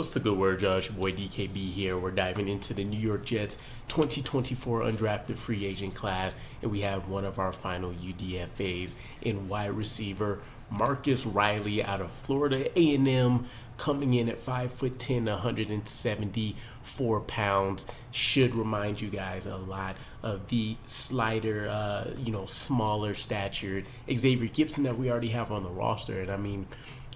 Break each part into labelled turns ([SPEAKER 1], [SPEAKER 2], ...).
[SPEAKER 1] What's the good word, Josh? Your boy DKB here. We're diving into the New York Jets 2024 undrafted free agent class, and we have one of our final UDFAs in wide receiver Marcus Riley out of Florida A&M, coming in at 5'10", 174 pounds. Should remind you guys a lot of the slighter, smaller statured Xavier Gipson that we already have on the roster. And I mean,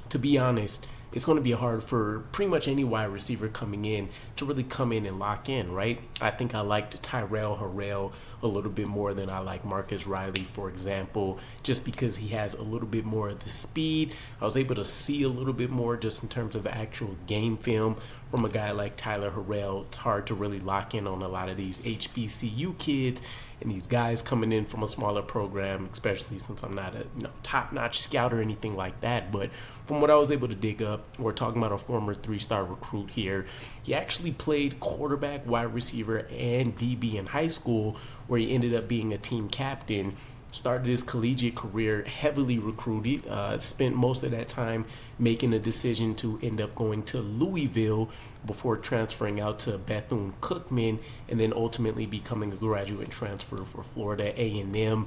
[SPEAKER 1] to be honest, it's going to be hard for pretty much any wide receiver coming in to really come in and lock in, right? I think I liked Tyrell Harrell a little bit more than I like Marcus Riley, for example, just because he has a little bit more of the speed. I was able to see a little bit more just in terms of actual game film from a guy like Tyler Harrell. It's hard to really lock in on a lot of these HBCU kids and these guys coming in from a smaller program, especially since I'm not a top-notch scout or anything like that. But from what I was able to dig up, we're talking about a former 3-star recruit here. He actually played quarterback, wide receiver, and DB in high school, where he ended up being a team captain. Started his collegiate career heavily recruited, spent most of that time making a decision to end up going to Louisville before transferring out to Bethune-Cookman and then ultimately becoming a graduate transfer for Florida A&M.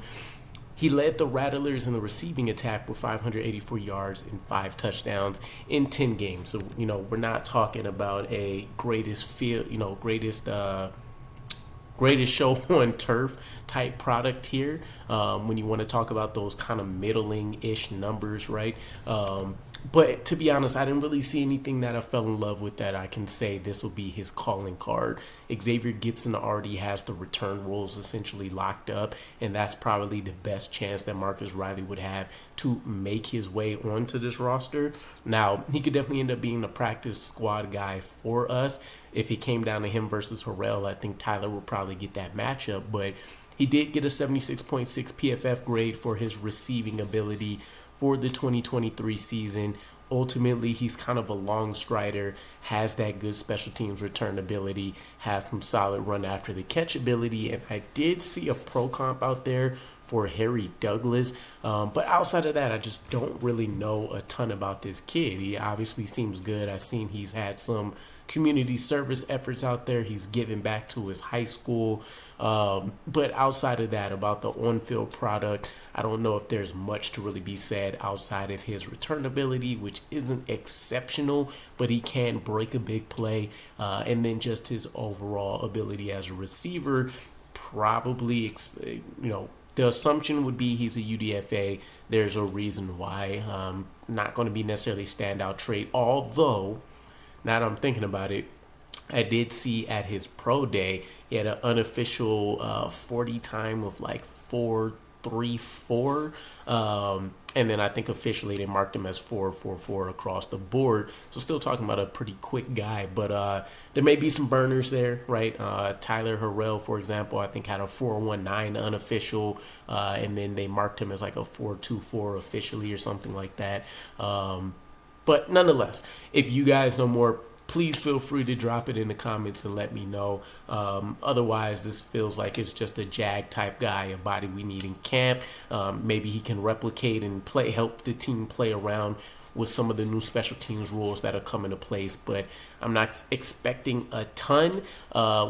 [SPEAKER 1] He led the Rattlers in the receiving attack with 584 yards and 5 touchdowns in 10 games. So, we're not talking about a greatest show on turf type product here when you want to talk about those kind of middling-ish numbers, right? But to be honest, I didn't really see anything that I fell in love with that I can say this will be his calling card. Xavier Gipson already has the return roles essentially locked up, and that's probably the best chance that Marcus Riley would have to make his way onto this roster. Now, he could definitely end up being the practice squad guy for us. If it came down to him versus Harrell, I think Tyler would probably get that matchup, but he did get a 76.6 PFF grade for his receiving ability for the 2023 season. Ultimately, he's kind of a long strider, has that good special teams return ability, has some solid run after the catch ability, and I did see a pro comp out there for Harry Douglas, but outside of that, I just don't really know a ton about this kid. He obviously seems good. I've seen he's had some community service efforts out there. He's given back to his high school, but outside of that, about the on-field product, I don't know if there's much to really be said outside of his return ability, which isn't exceptional, but he can break a big play, and then just his overall ability as a receiver, probably, the assumption would be he's a UDFA. There's a reason why. Not going to be necessarily standout trait, although, now that I'm thinking about it, I did see at his pro day, he had an unofficial 40 time of like 4.34. And then I think officially they marked him as 4.44 across the board. So still talking about a pretty quick guy, but there may be some burners there, right? Tyler Harrell, for example, I think had a 4.19 unofficial, and then they marked him as like a 4.24 officially or something like that. But nonetheless, if you guys know more, please feel free to drop it in the comments and let me know. Otherwise, this feels like it's just a Jag type guy, a body we need in camp. Maybe he can replicate and help the team play around with some of the new special teams rules that are coming into place, but I'm not expecting a ton,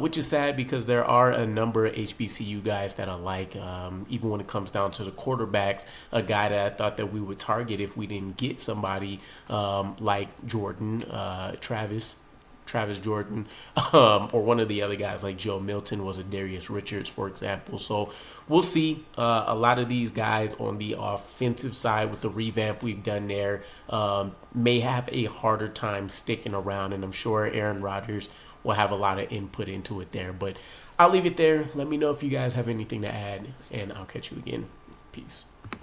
[SPEAKER 1] which is sad because there are a number of HBCU guys that I like, even when it comes down to the quarterbacks, a guy that I thought that we would target if we didn't get somebody like Jordan, Travis Jordan, or one of the other guys like Joe Milton was a Darius Richards, for example. So we'll see. A lot of these guys on the offensive side with the revamp we've done there may have a harder time sticking around, and I'm sure Aaron Rodgers will have a lot of input into it there. But I'll leave it there. Let me know if you guys have anything to add, and I'll catch you again. Peace.